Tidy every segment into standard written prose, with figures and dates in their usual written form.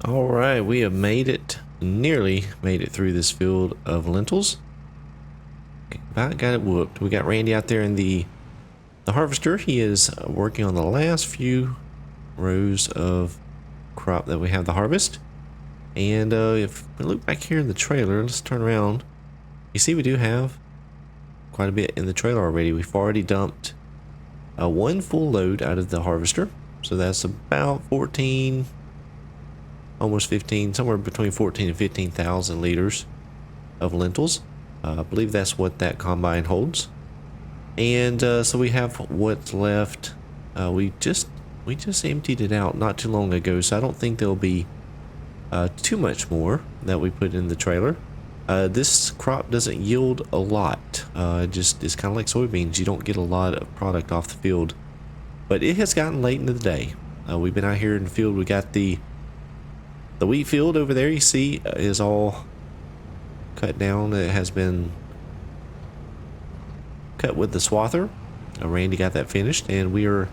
All right, we have nearly made it through this field of lentils. About got it whooped. We got Randy out there in the harvester. He is working on the last few rows of crop that we have to harvest. And if we look back here in the trailer, let's turn around. You see we do have quite a bit in the trailer already. We've already dumped one full load out of the harvester. So that's about 14, almost 15, somewhere between 14 and 15,000 liters of lentils. I believe that's what that combine holds. And so we have what's left. We just emptied it out not too long ago, so I don't think there'll be too much more that we put in the trailer. This crop doesn't yield a lot. It's kind of like soybeans. You don't get a lot of product off the field. But it has gotten late into the day. We've been out here in the field. We got the wheat field over there, you see, is all cut down. It has been cut with the swather. Randy got that finished, and we are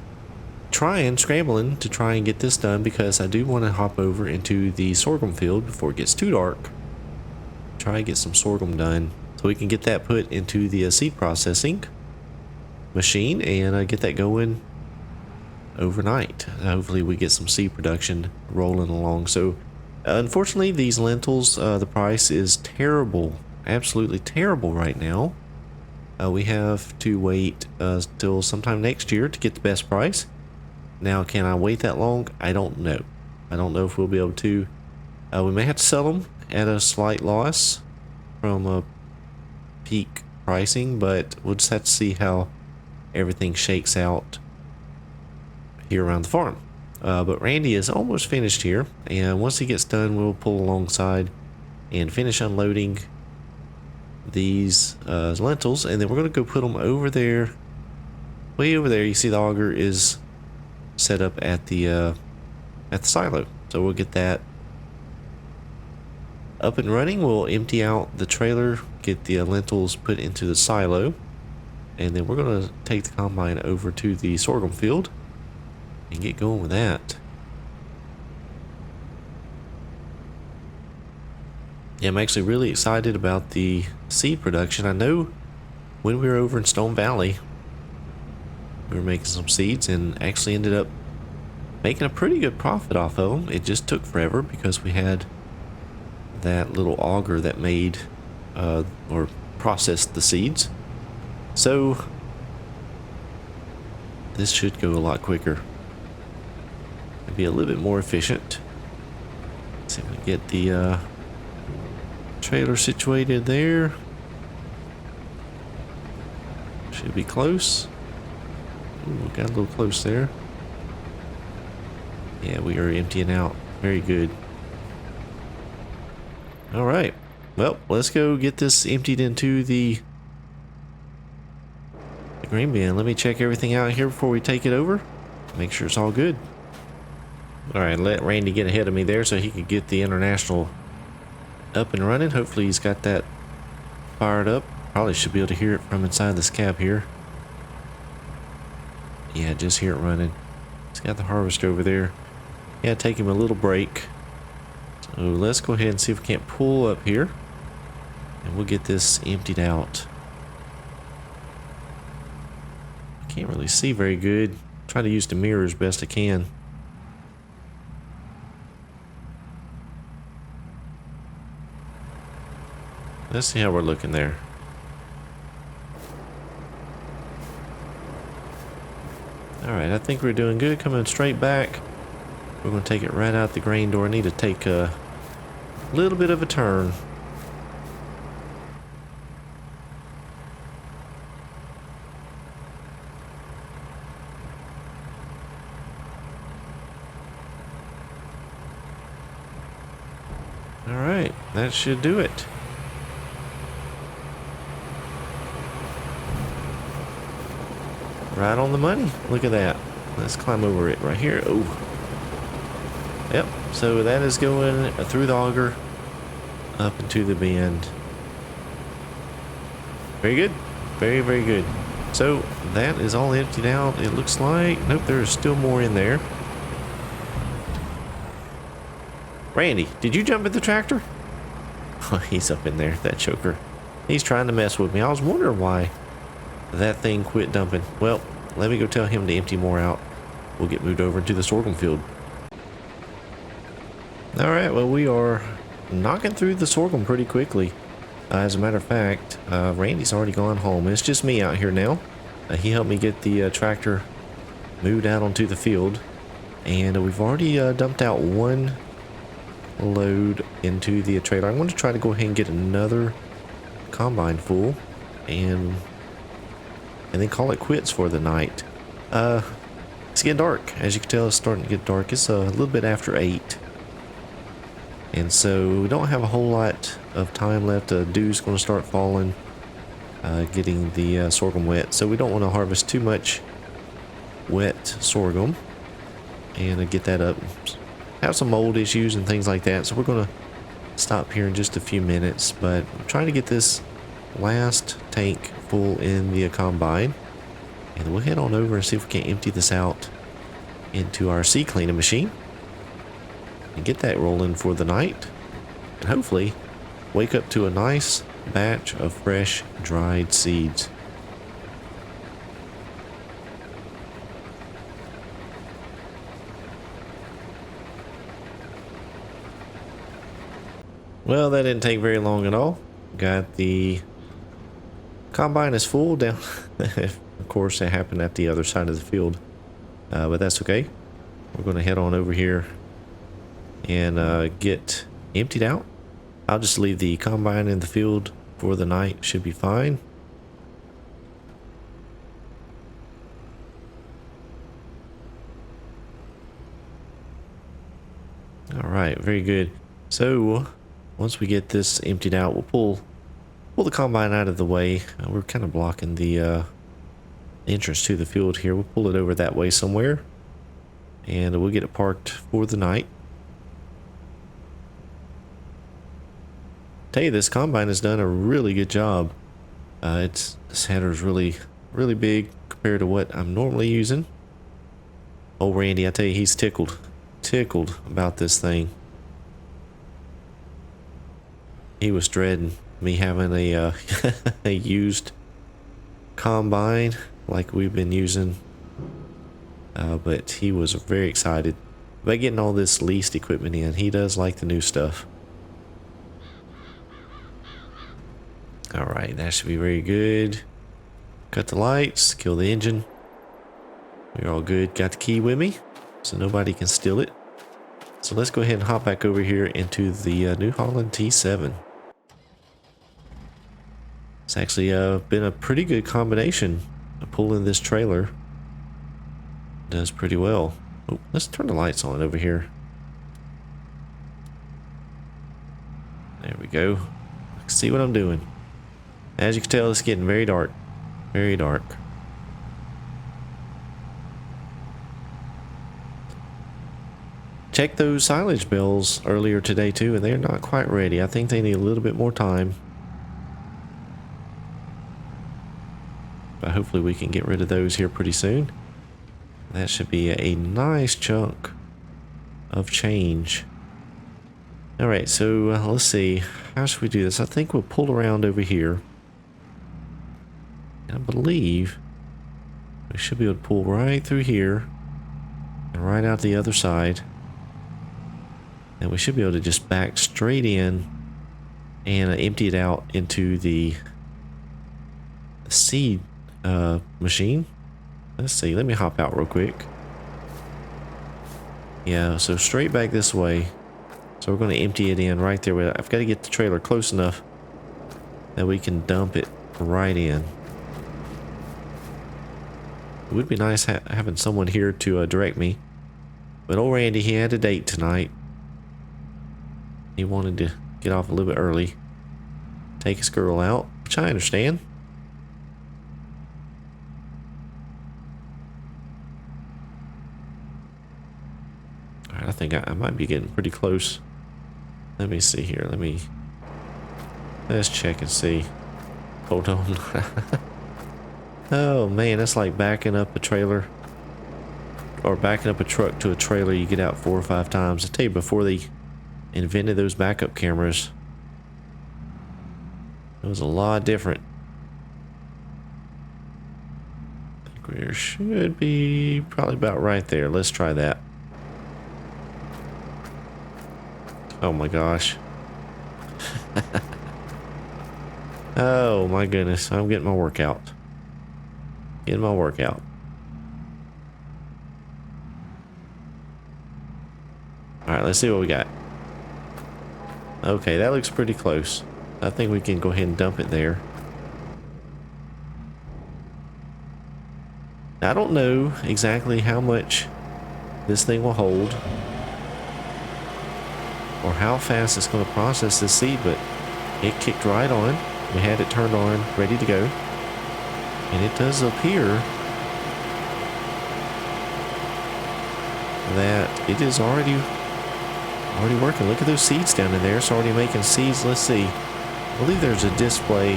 scrambling to try and get this done because I do want to hop over into the sorghum field before it gets too dark. Try and get some sorghum done so we can get that put into the seed processing machine and get that going overnight. Hopefully we get some seed production rolling along. So unfortunately these lentils, the price is terrible, absolutely terrible right now. We have to wait till sometime next year to get the best price. Now, can I wait that long? I don't know. I don't know if we'll be able to. We may have to sell them at a slight loss from peak pricing, but we'll just have to see how everything shakes out here around the farm. But Randy is almost finished here, and once he gets done, we'll pull alongside and finish unloading these lentils, and then we're going to go put them over there, way over there. You see the auger is set up at the silo, so we'll get that up and running. We'll empty out the trailer, get the lentils put into the silo, and then we're going to take the combine over to the sorghum field and get going with that. Yeah, I'm actually really excited about the seed production. I know when we were over in Stone Valley, we were making some seeds and actually ended up making a pretty good profit off of them. It just took forever because we had that little auger that made or processed the seeds. So this should go a lot quicker. It'll be a little bit more efficient. Let's see if we can get the trailer situated there. Should be close. Ooh, got a little close there. Yeah, we are emptying out. Very good. All right. Well, let's go get this emptied into the grain bin. Let me check everything out here before we take it over. Make sure it's all good. All right, let Randy get ahead of me there so he could get the international up and running. Hopefully he's got that fired up. Probably should be able to hear it from inside this cab here. Yeah, just hear it running. He's got the harvester over there. Yeah, take him a little break. So let's go ahead and see if we can't pull up here, and we'll get this emptied out. I can't really see very good. Try to use the mirror as best I can. Let's see how we're looking there. Alright, I think we're doing good. Coming straight back. We're going to take it right out the grain door. I need to take a little bit of a turn. Alright, that should do it. Right on the money. Look at that. Let's climb over it right here. Oh. Yep. So that is going through the auger up into the bin. Very good. Very, very good. So that is all emptied out. It looks like, nope, there's still more in there. Randy, did you jump in the tractor? Oh, he's up in there, that choker. He's trying to mess with me. I was wondering why that thing quit dumping. Well, let me go tell him to empty more out. We'll get moved over into the sorghum field. Alright, well, we are knocking through the sorghum pretty quickly. As a matter of fact, Randy's already gone home. It's just me out here now. He helped me get the tractor moved out onto the field. And we've already dumped out one load into the trailer. I'm going to try to go ahead and get another combine full and then call it quits for the night. It's getting dark. As you can tell, it's starting to get dark. It's a little bit after 8. And so we don't have a whole lot of time left. Dew's going to start falling, getting the sorghum wet. So we don't want to harvest too much wet sorghum and get that up. Have some mold issues and things like that. So we're going to stop here in just a few minutes. But I'm trying to get this last tank full in the combine. And we'll head on over and see if we can empty this out into our seed cleaning machine. And get that rolling for the night. And hopefully wake up to a nice batch of fresh dried seeds. Well, that didn't take very long at all. Got the combine is full down. Of course, it happened at the other side of the field. But that's okay. We're going to head on over here and get emptied out. I'll just leave the combine in the field for the night. Should be fine. All right, very good. So once we get this emptied out, we'll pull the combine out of the way. We're kind of blocking the entrance to the field here. We'll pull it over that way somewhere, and we'll get it parked for the night. Tell you, this combine has done a really good job. This header is really big compared to what I'm normally using. Old Randy, I tell you, he's tickled about this thing. He was dreading me having a a used combine like we've been using, but he was very excited about getting all this leased equipment in. He does like the new stuff. All right, that should be very good. Cut the lights, kill the engine. We're all good. Got the key with me, so nobody can steal it. So let's go ahead and hop back over here into the New Holland T7. It's actually been a pretty good combination of pulling this trailer. Does pretty well. Oh, let's turn the lights on over here. There we go. See what I'm doing. As you can tell, it's getting very dark. Very dark. Checked those silage bells earlier today too, and they're not quite ready. I think they need a little bit more time. But hopefully we can get rid of those here pretty soon. That should be a nice chunk of change. Alright, so let's see. How should we do this? I think we'll pull around over here. I believe we should be able to pull right through here and right out the other side. And we should be able to just back straight in and empty it out into the seed machine. Let's see. Let me hop out real quick. Yeah, so straight back this way. So we're going to empty it in right there. I've got to get the trailer close enough that we can dump it right in. It would be nice having someone here to direct me. But old Randy, he had a date tonight. He wanted to get off a little bit early. Take his girl out, which I understand. Alright, I think I might be getting pretty close. Let me see here. Let's check and see. Hold on. Oh man, that's like backing up a trailer. Or backing up a truck to a trailer you get out 4 or 5 times. I tell you, before they invented those backup cameras, it was a lot different. I think we should be probably about right there. Let's try that. Oh my gosh. Oh my goodness, I'm getting my workout. Getting my workout. Alright, let's see what we got. Okay, that looks pretty close. I think we can go ahead and dump it there. Now, I don't know exactly how much this thing will hold or how fast it's going to process this seed, but it kicked right on. We had it turned on, ready to go. And it does appear that it is already working. Look at those seeds down in there. It's already making seeds. Let's see. I believe there's a display.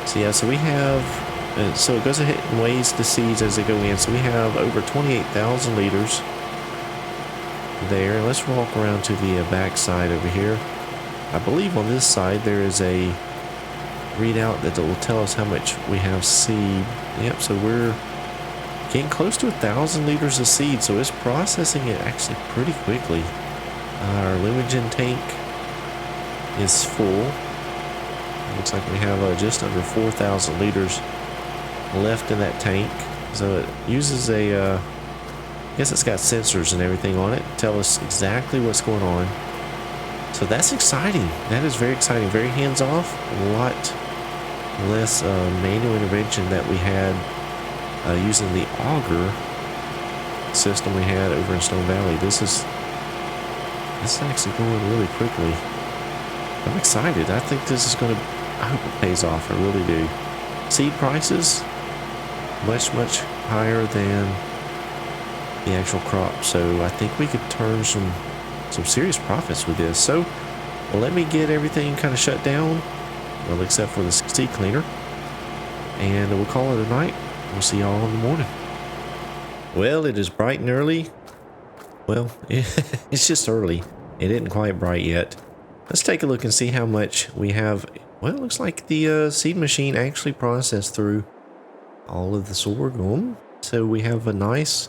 So yeah, so we have, so it goes ahead and weighs the seeds as they go in. So we have over 28,000 liters there. Let's walk around to the back side over here. I believe on this side there is a readout that will tell us how much we have seed. Yep, so we're getting close to 1,000 liters of seed, so it's processing it actually pretty quickly. Our Lumigen tank is full. Looks like we have just under 4,000 liters left in that tank. So it uses a, I guess it's got sensors and everything on it, tell us exactly what's going on. So that's exciting. That is very exciting. Very hands-off. A lot less manual intervention that we had using the auger system we had over in Stone Valley. This is actually going really quickly. I'm excited. I think this is going to, I hope it pays off. I really do. Seed prices, much higher than the actual crop. So I think we could turn some serious profits with this. So let me get everything kind of shut down. Well, except for the seed cleaner. And we'll call it a night. We'll see y'all in the morning. Well, it is bright and early. Well, it's just early. It isn't quite bright yet. Let's take a look and see how much we have. Well, it looks like the seed machine actually processed through all of the sorghum. So we have a nice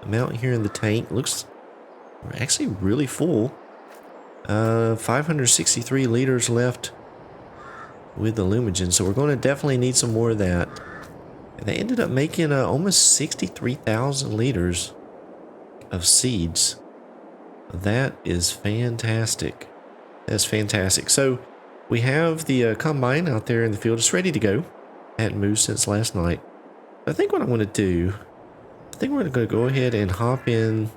amount here in the tank. Looks actually really full. 563 liters left with the Lumigen. So we're going to definitely need some more of that. And they ended up making almost 63,000 liters of seeds. That is fantastic. That's fantastic. So we have the combine out there in the field. It's ready to go. Hadn't moved since last night. I think what I'm going to do, I think we're going to go ahead and hop in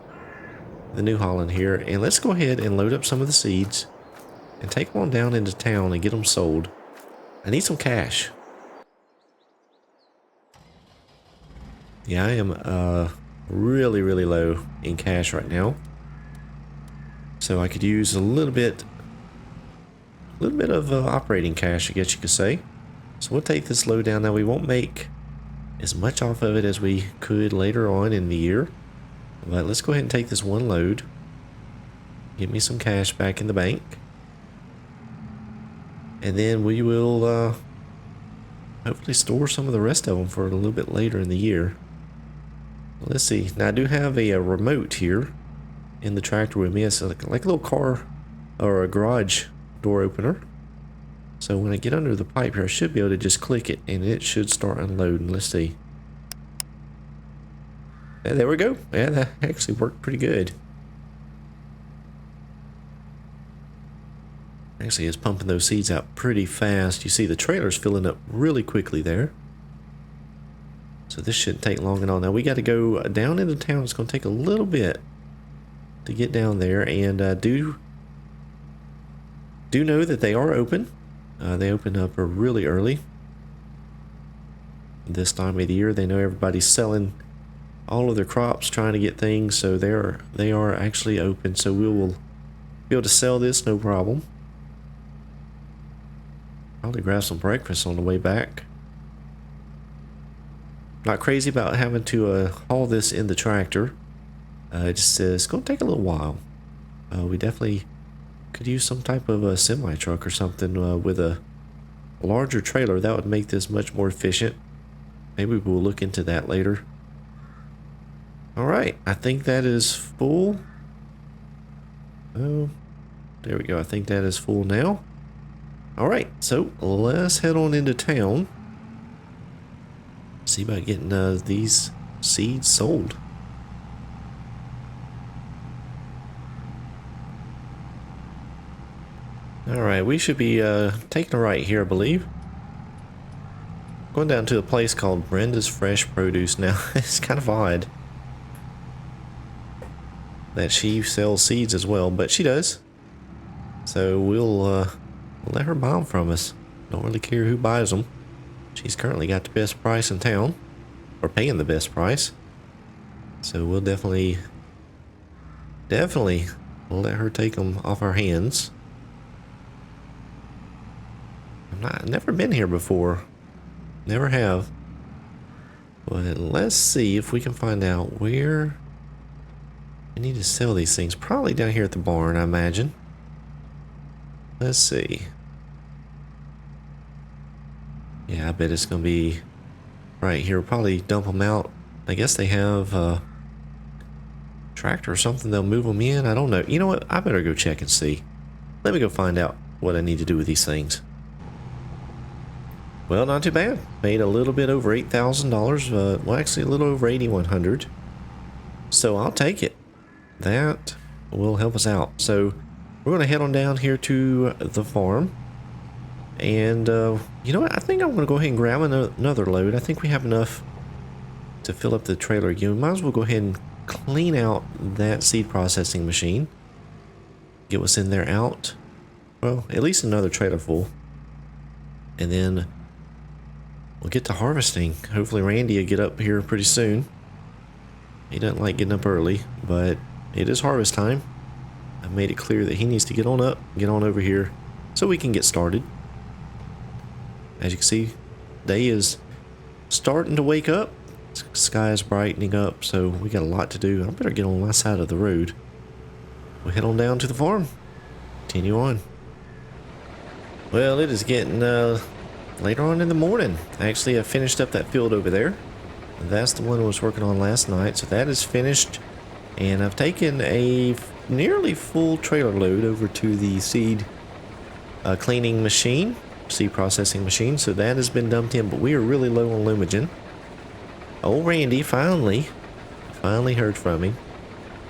the New Holland here. And let's go ahead and load up some of the seeds and take them on down into town and get them sold. I need some cash. Yeah, I am really low in cash right now. So I could use a little bit of operating cash, I guess you could say. So we'll take this load down. Now we won't make as much off of it as we could later on in the year. But let's go ahead and take this one load. Get me some cash back in the bank. And then we will hopefully store some of the rest of them for a little bit later in the year. Let's see. Now I do have a remote here in the tractor with me. It's like a little car or a garage door opener. So when I get under the pipe here, I should be able to just click it and it should start unloading. Let's see. And there we go. Yeah, that actually worked pretty good. Actually, it's pumping those seeds out pretty fast. You see the trailer's filling up really quickly there. So this shouldn't take long at all. Now we got to go down into town. It's going to take a little bit to get down there. And do know that they are open. They open up really early. This time of the year, they know everybody's selling all of their crops, trying to get things. So they are actually open. So we will be able to sell this no problem. Probably grab some breakfast on the way back. Not crazy about having to haul this in the tractor. It's going to take a little while. We definitely could use some type of a semi truck or something with a larger trailer. That would make this much more efficient. Maybe we'll look into that later. Alright, I think that is full. Oh, there we go. I think that is full now. Alright, so let's head on into town. See about getting these seeds sold. Alright, we should be taking a right here, I believe. Going down to a place called Brenda's Fresh Produce now. It's kind of odd that she sells seeds as well, but she does. So we'll let her buy them from us. Don't really care who buys them. She's currently got the best price in town, or paying the best price. So we'll definitely let her take them off our hands. I've never been here before. Never have. But let's see if we can find out where we need to sell these things. Probably down here at the barn, I imagine. Let's see. Yeah, I bet it's going to be right here. We'll probably dump them out. I guess they have a tractor or something. They'll move them in. I don't know. You know what? I better go check and see. Let me go find out what I need to do with these things. Well, not too bad. Made a little bit over $8,000. Well, actually a little over $8,100. So I'll take it. That will help us out. So we're going to head on down here to the farm. And you know what? I think I'm going to go ahead and grab another load. I think we have enough to fill up the trailer again. We might as well go ahead and clean out that seed processing machine. Get what's in there out. Well, at least another trailer full. And then we'll get to harvesting. Hopefully Randy will get up here pretty soon. He doesn't like getting up early, but it is harvest time. I've made it clear that he needs to get on up, get on over here, so we can get started. As you can see, day is starting to wake up. Sky is brightening up, so we got a lot to do. I better get on my side of the road. We'll head on down to the farm. Continue on. Well, it is getting later on in the morning. Actually, I finished up that field over there. That's the one I was working on last night, so that is finished. And I've taken a nearly full trailer load over to the seed cleaning machine, seed processing machine. So that has been dumped in, but we are really low on lumigen. Old Randy finally heard from him,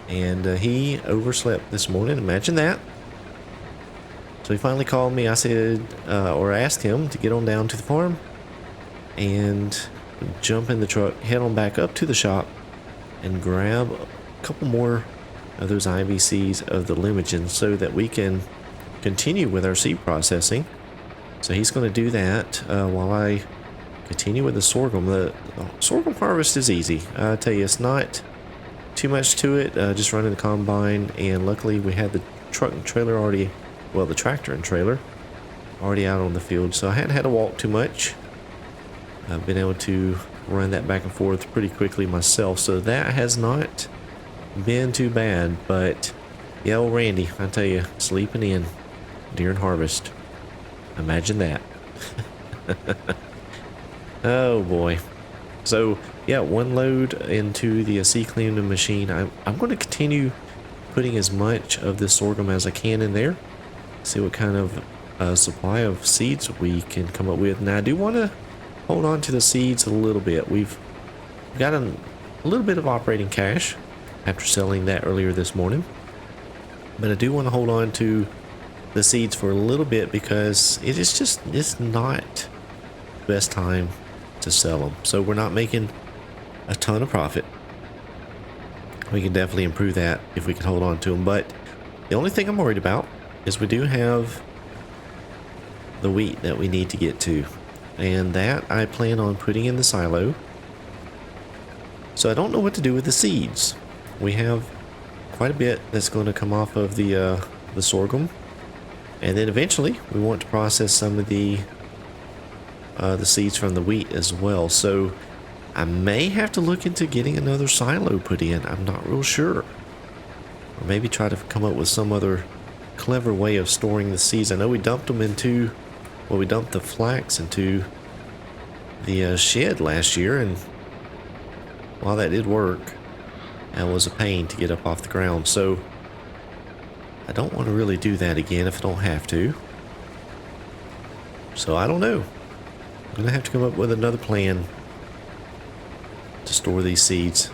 and he overslept this morning. Imagine that. So he finally called me. I said, or asked him to get on down to the farm and jump in the truck, head on back up to the shop, and grab a couple more of those IVCs of the lumigen so that we can continue with our seed processing. So he's going to do that while I continue with the sorghum. The sorghum harvest is easy. I tell you, it's not too much to it. Just running the combine, and luckily we had the truck and trailer already, well, the tractor and trailer already out on the field, so I hadn't had to walk too much. I've been able to run that back and forth pretty quickly myself, so that has not been too bad. But yeah, old Randy, I tell you, sleeping in during harvest. Imagine that. Oh boy. So yeah, one load into the seed cleaning machine. I'm going to continue putting as much of this sorghum as I can in there. See what kind of supply of seeds we can come up with. Now I do want to hold on to the seeds a little bit. We've got a little bit of operating cash after selling that earlier this morning, but I do want to hold on to the seeds for a little bit because it's not the best time to sell them. So we're not making a ton of profit. We can definitely improve that if we can hold on to them, but the only thing I'm worried about is we do have the wheat that we need to get to, and that I plan on putting in the silo. So I don't know what to do with the seeds. We have quite a bit that's going to come off of the sorghum, and then eventually we want to process some of the seeds from the wheat as well. So I may have to look into getting another silo put in. I'm not real sure. Or maybe try to come up with some other clever way of storing the seeds. I know we dumped them into, well, we dumped the flax into the shed last year, and while that did work, that was a pain to get up off the ground. So I don't want to really do that again if I don't have to. So I don't know. I'm gonna have to come up with another plan to store these seeds.